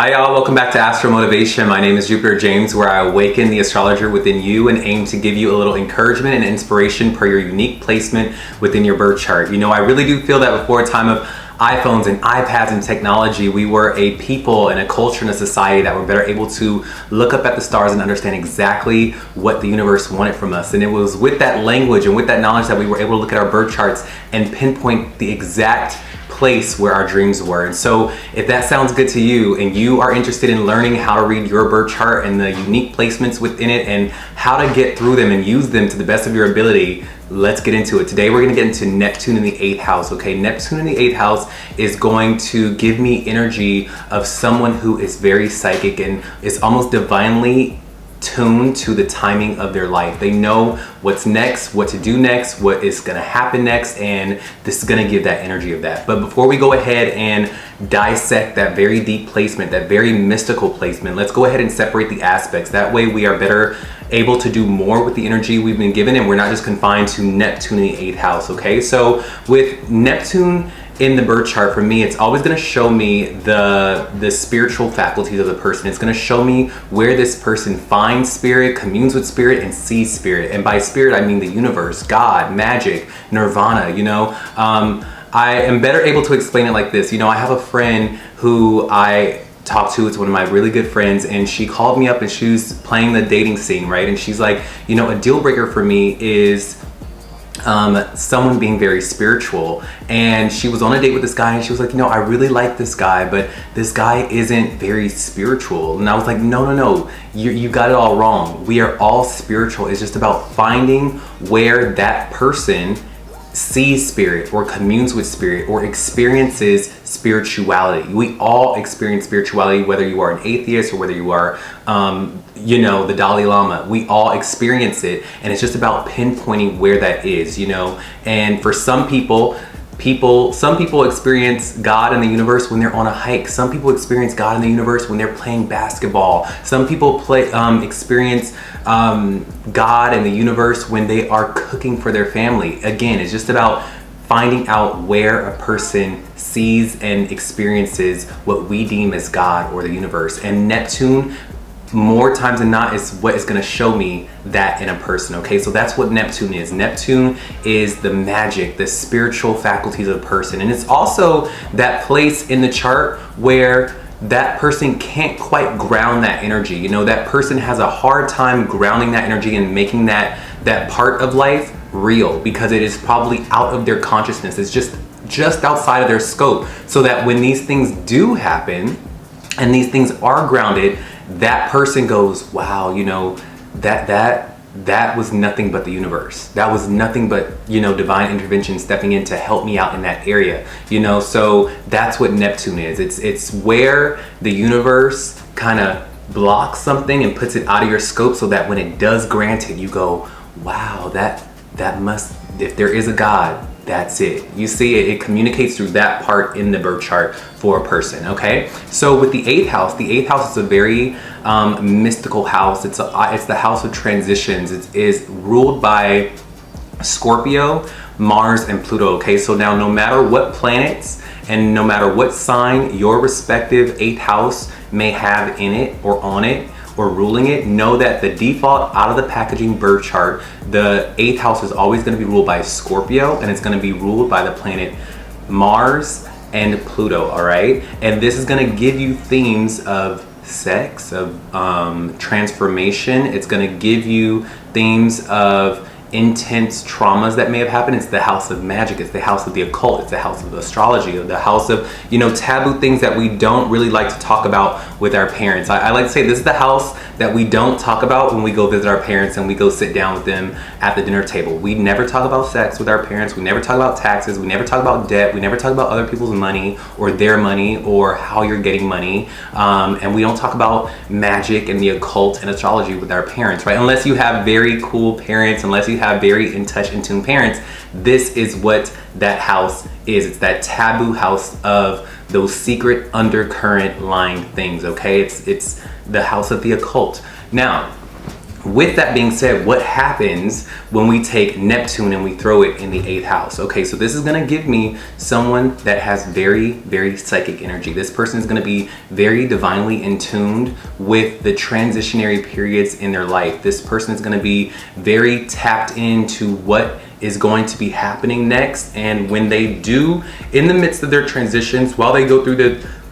Hi y'all, welcome back to AstroMotivation. My name is JupiterJames, where I awaken the astrologer within you and aim to give you a little encouragement and inspiration per your unique placement within your birth chart. You know, I really do feel that before a time of iPhones and iPads and technology, we were a people and a culture and a society that were better able to look up at the stars and understand exactly what the universe wanted from us. And it was with that language and with that knowledge that we were able to look at our birth charts and pinpoint the exact place where our dreams were. And so if that sounds good to you and you are interested in learning how to read your birth chart and the unique placements within it and how to get through them and use them to the best of your ability, let's get into it. Today we're going to get into Neptune in the 8th house. Okay, Neptune in the 8th house is going to give me energy of someone who is very psychic and is almost divinely tuned to the timing of their life. They know what's next, what to do next, what is going to happen next, and this is going to give that energy of that. But before we go ahead and dissect that very deep placement, that very mystical placement, let's go ahead and separate the aspects. That way we are better able to do more with the energy we've been given, and we're not just confined to Neptune in the 8th house. Okay, so with Neptune in the birth chart, for me, it's always going to show me the spiritual faculties of the person. It's going to show me where this person finds spirit, communes with spirit, and sees spirit. And by spirit, I mean the universe, God, magic, nirvana. You know, I am better able to explain it like this. You know, I have a friend who I talk to. It's one of my really good friends, and she called me up and she was playing the dating scene, right? And she's like, you know, a deal breaker for me is someone being very spiritual. And she was on a date with this guy and she was like, you know, I really like this guy, but this guy isn't very spiritual. And I was like, no, you got it all wrong. We are all spiritual. It's just about finding where that person sees spirit or communes with spirit or experiences spirituality. We all experience spirituality, whether you are an atheist or whether you are you know, the Dalai Lama. We all experience it, and it's just about pinpointing where that is, you know. And for some people experience God in the universe when they're on a hike. Some people experience God in the universe when they're playing basketball. Some people experience God in the universe when they are cooking for their family. Again, it's just about finding out where a person sees and experiences what we deem as God or the universe. And Neptune, more times than not, is what is going to show me that in a person. Okay, so that's what Neptune is. Neptune is the magic, the spiritual faculties of a person. And it's also that place in the chart where that person can't quite ground that energy. You know, that person has a hard time grounding that energy and making that part of life real, because it is probably out of their consciousness. It's just outside of their scope. So that when these things do happen and these things are grounded, that person goes, wow, you know, that was nothing but the universe. That was nothing but, you know, divine intervention stepping in to help me out in that area, you know. So that's what Neptune is. It's where the universe kind of blocks something and puts it out of your scope, so that when it does grant it, you go, wow, that must, if there is a God, that's it. You see, it communicates through that part in the birth chart for a person. Okay, so with the 8th house is a very mystical house. It's the house of transitions. It is ruled by Scorpio, Mars, and Pluto. Okay, so now no matter what planets and no matter what sign your respective 8th house may have in it or on it or ruling it, know that the default out of the packaging birth chart, the 8th house is always going to be ruled by Scorpio, and it's going to be ruled by the planet Mars and Pluto. All right, and this is going to give you themes of sex, of transformation. It's going to give you themes of intense traumas that may have happened. It's the house of magic. It's the house of the occult. It's the house of astrology, or the house of, you know, taboo things that we don't really like to talk about with our parents. I like to say this is the house that we don't talk about when we go visit our parents and we go sit down with them at the dinner table. We never talk about sex with our parents. We never talk about taxes. We never talk about debt. We never talk about other people's money or their money or how you're getting money. And we don't talk about magic and the occult and astrology with our parents, right? Unless you have very cool parents, unless you have very in touch, in tune parents. This is what that house is. It's that taboo house of those secret undercurrent lying things. Okay, it's the house of the occult. Now, With that being said, what happens when we take Neptune and we throw it in the 8th house? Okay, so this is gonna give me someone that has very, very psychic energy. This person is gonna be very divinely in tuned with the transitionary periods in their life. This person is gonna be very tapped into what is going to be happening next. And when they do, in the midst of their transitions, while they go through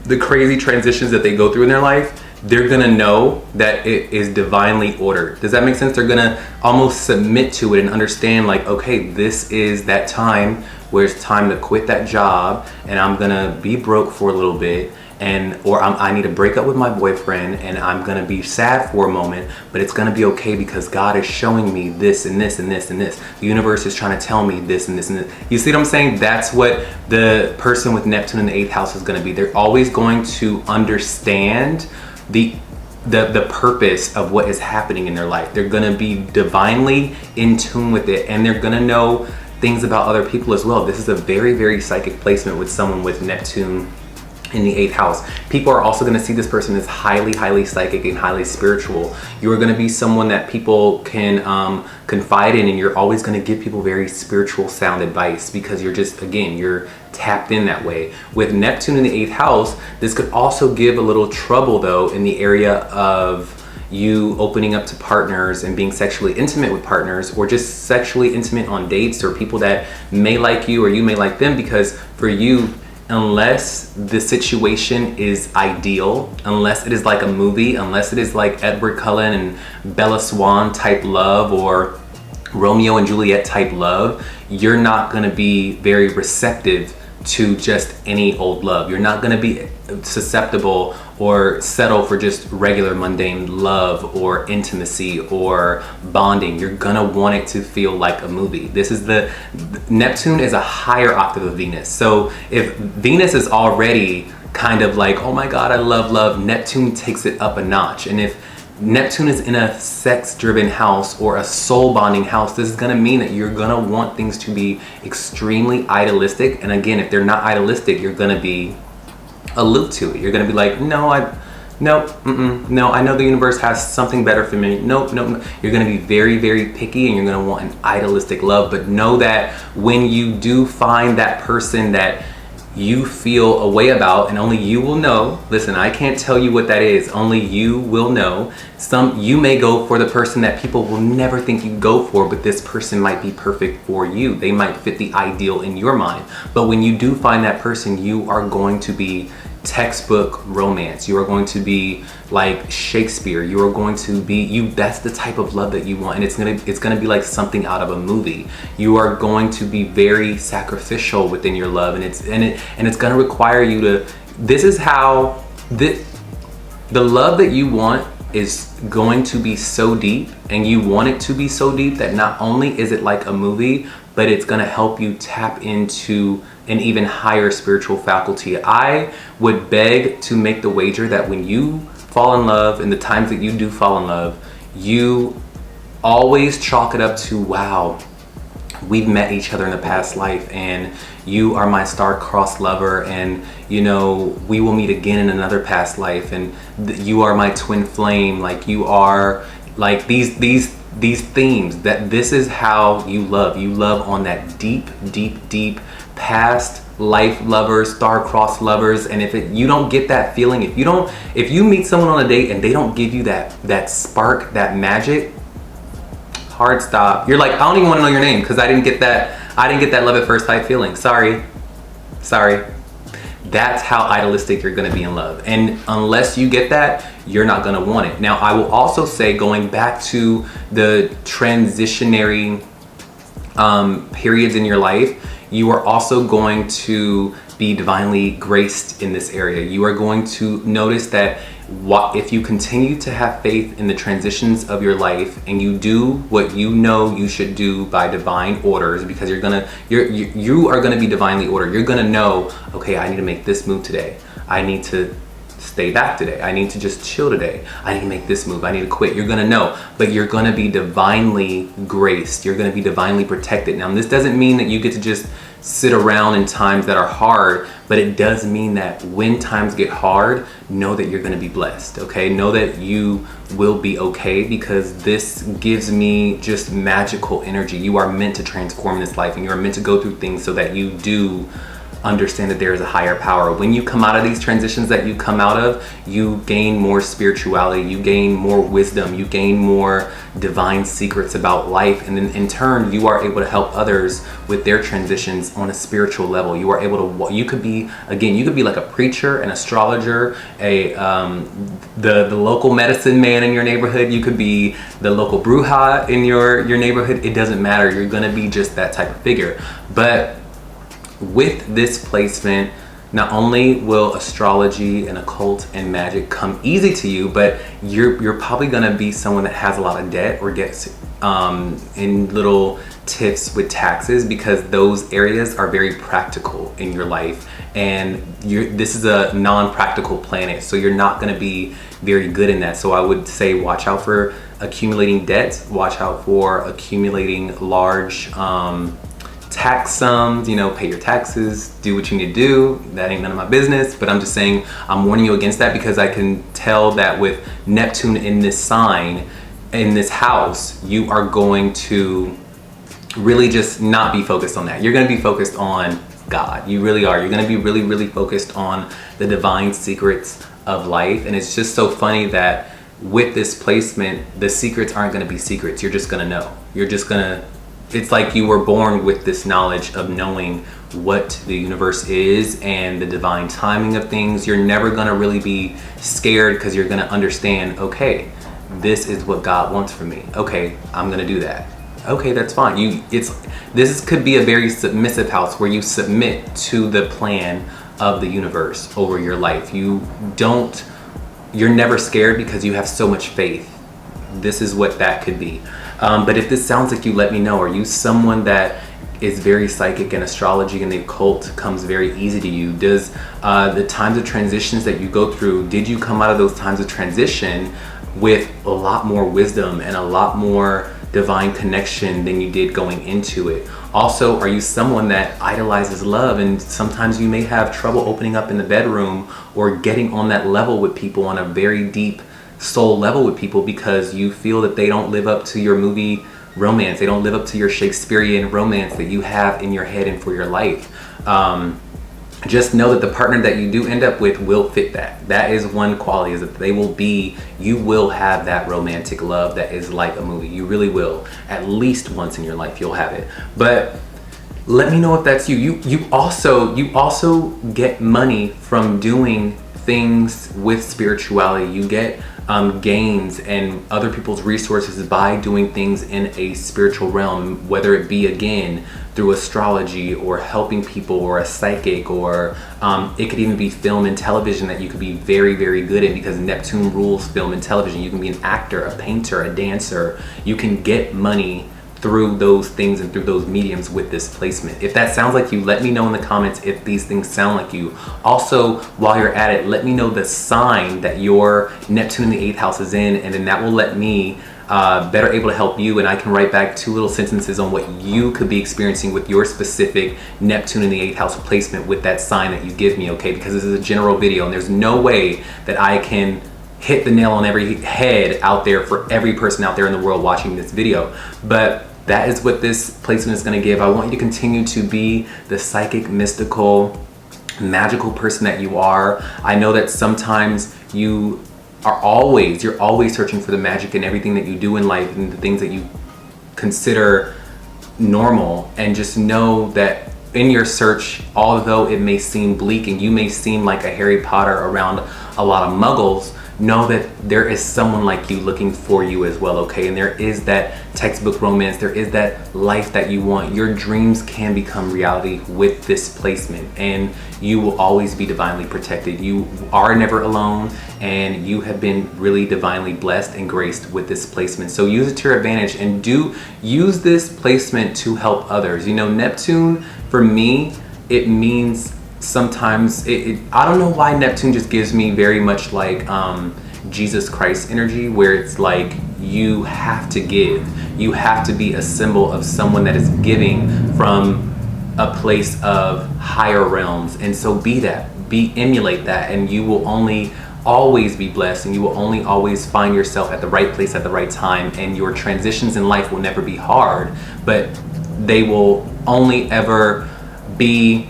the crazy transitions that they go through in their life, they're gonna know that it is divinely ordered. Does that make sense? They're gonna almost submit to it and understand, like, okay, this is that time where it's time to quit that job and I'm gonna be broke for a little bit, or I need to break up with my boyfriend and I'm gonna be sad for a moment, but it's gonna be okay because God is showing me this and this and this and this. The universe is trying to tell me this and this and this. You see what I'm saying? That's what the person with Neptune in the 8th house is gonna be. They're always going to understand the purpose of what is happening in their life. They're gonna be divinely in tune with it, and they're gonna know things about other people as well. This is a very, very psychic placement with someone with Neptune in the 8th house. People are also going to see this person as highly, highly psychic and highly spiritual. You are going to be someone that people can confide in, and you're always going to give people very spiritual sound advice because you're just, again, you're tapped in that way. With Neptune in the 8th house, this could also give a little trouble though in the area of you opening up to partners and being sexually intimate with partners, or just sexually intimate on dates, or people that may like you or you may like them, because for you, unless the situation is ideal, unless it is like a movie, unless it is like Edward Cullen and Bella Swan type love or Romeo and Juliet type love, you're not gonna be very receptive to just any old love. You're not gonna be susceptible or settle for just regular mundane love or intimacy or bonding. You're gonna want it to feel like a movie. This is Neptune is a higher octave of Venus. So if Venus is already kind of like, oh my God, I love love, Neptune takes it up a notch. And if Neptune is in a sex-driven house or a soul-bonding house, this is gonna mean that you're gonna want things to be extremely idealistic. And again, if they're not idealistic, you're gonna be aloof to it. You're gonna be like, no, I know the universe has something better for me. Nope. You're gonna be very, very picky, and you're gonna want an idealistic love. But know that when you do find that person that you feel a way about, and only you will know, listen, I can't tell you what that is, only you will know. You may go for the person that people will never think you go for, but this person might be perfect for you. They might fit the ideal in your mind. But when you do find that person, you are going to be textbook romance. You are going to be like Shakespeare. You are going to be that's the type of love that you want, and it's gonna be like something out of a movie. You are going to be very sacrificial within your love, and it's gonna require you to, this is how the love that you want is going to be so deep, and you want it to be so deep that not only is it like a movie, but it's gonna help you tap into an even higher spiritual faculty. I would beg to make the wager that when you fall in love, and the times that you do fall in love, you always chalk it up to, wow, we've met each other in the past life, and you are my star-crossed lover, and you know, we will meet again in another past life, and you are my twin flame. Like, you are like these themes, that this is how you love. You love on that deep past life lovers, star-crossed lovers. And if you don't get that feeling, if you meet someone on a date and they don't give you that spark, that magic, hard stop. You're like, I don't even want to know your name because I didn't get that love at first sight feeling. Sorry. That's how idealistic you're going to be in love. And unless you get that, you're not going to want it. Now, I will also say, going back to the transitionary periods in your life, you are also going to be divinely graced in this area. You are going to notice that if you continue to have faith in the transitions of your life, and you do what you know you should do by divine orders, because you are gonna be divinely ordered. You're gonna know, okay, I need to make this move today. I need to stay back today. I need to just chill today. I need to make this move. I need to quit. You're gonna know, but you're gonna be divinely graced. You're gonna be divinely protected. Now, this doesn't mean that you get to just sit around in times that are hard, but it does mean that when times get hard, know that you're going to be blessed, okay? Know that you will be okay, because this gives me just magical energy. You are meant to transform this life, and you are meant to go through things so that you do understand that there is a higher power. When you come out of these transitions that you come out of, you gain more spirituality, you gain more wisdom, you gain more divine secrets about life, and then in turn you are able to help others with their transitions on a spiritual level. You are able to, you could be, again, you could be like a preacher, an astrologer, the local medicine man in your neighborhood. You could be the local bruja in your neighborhood. It doesn't matter. You're going to be just that type of figure. But with this placement, not only will astrology and occult and magic come easy to you, but you're probably gonna be someone that has a lot of debt or gets in little tiffs with taxes, because those areas are very practical in your life, and this is a non-practical planet, so you're not gonna be very good in that. So I would say watch out for accumulating debts, watch out for accumulating large tax sums, pay your taxes, do what you need to do. That ain't none of my business, but I'm just saying, I'm warning you against that, because I can tell that with Neptune in this sign, in this house, you are going to really just not be focused on that. You're going to be focused on God. You really are. You're going to be really, really focused on the divine secrets of life. And it's just so funny that with this placement, the secrets aren't going to be secrets. You're just going to know. You're just going to, it's like you were born with this knowledge of knowing what the universe is and the divine timing of things. You're never going to really be scared, because you're going to understand, okay, this is what God wants from me. Okay, I'm going to do that. Okay, that's fine. This could be a very submissive house where you submit to the plan of the universe over your life. You're never scared because you have so much faith. This is what that could be. But if this sounds like you, let me know. Are you someone that is very psychic, and astrology and the occult comes very easy to you? Does the times of transitions that you go through, did you come out of those times of transition with a lot more wisdom and a lot more divine connection than you did going into it? Also, are you someone that idolizes love, and sometimes you may have trouble opening up in the bedroom or getting on that level with people, on a very deep soul level with people, because you feel that they don't live up to your movie romance, they don't live up to your Shakespearean romance that you have in your head and for your life? Just know that the partner that you do end up with will fit that. That is one quality, is that you will have that romantic love that is like a movie. You really will. At least once in your life you'll have it. But let me know if that's you. You also get money from doing things with spirituality. You get gains and other people's resources by doing things in a spiritual realm, whether it be, again, through astrology or helping people or a psychic, or it could even be film and television that you could be very, very good in, because Neptune rules film and television. You can be an actor, a painter, a dancer. You can get money through those things and through those mediums with this placement. If that sounds like you, let me know in the comments if these things sound like you. Also, while you're at it, let me know the sign that your Neptune in the 8th house is in, and then that will let me better able to help you, and I can write back 2 little sentences on what you could be experiencing with your specific Neptune in the 8th house placement with that sign that you give me, okay? Because this is a general video, and there's no way that I can hit the nail on every head out there for every person out there in the world watching this video. But that is what this placement is going to give. I want you to continue to be the psychic, mystical, magical person that you are. I know that sometimes you're always searching for the magic in everything that you do in life and the things that you consider normal, and just know that in your search, although it may seem bleak and you may seem like a Harry Potter around a lot of muggles, know that there is someone like you looking for you as well, okay? And there is that textbook romance, there is that life that you want. Your dreams can become reality with this placement, and you will always be divinely protected. You are never alone, and you have been really divinely blessed and graced with this placement. So use it to your advantage, and do use this placement to help others. Neptune, for me, it means sometimes I don't know why Neptune just gives me very much like Jesus Christ energy, where it's like you have to give. You have to be a symbol of someone that is giving from a place of higher realms. And so emulate that, and you will only always be blessed, and you will only always find yourself at the right place at the right time, and your transitions in life will never be hard, but they will only ever be,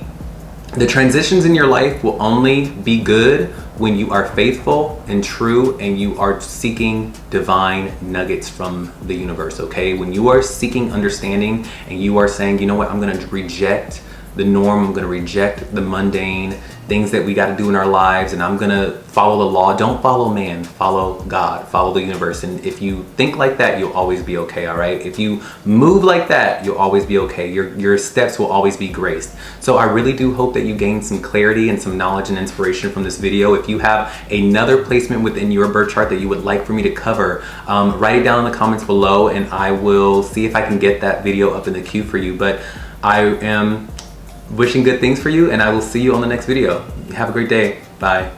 the transitions in your life will only be good when you are faithful and true, and you are seeking divine nuggets from the universe, okay? When you are seeking understanding and you are saying, you know what, I'm gonna reject the norm, I'm gonna reject the mundane things that we got to do in our lives, and I'm gonna follow the law. Don't follow man, follow God, follow the universe. And if you think like that, you'll always be okay, all right? If you move like that, you'll always be okay. Your steps will always be graced. So I really do hope that you gained some clarity and some knowledge and inspiration from this video. If you have another placement within your birth chart that you would like for me to cover, write it down in the comments below, and I will see if I can get that video up in the queue for you. But I am wishing good things for you, and I will see you on the next video. Have a great day. Bye.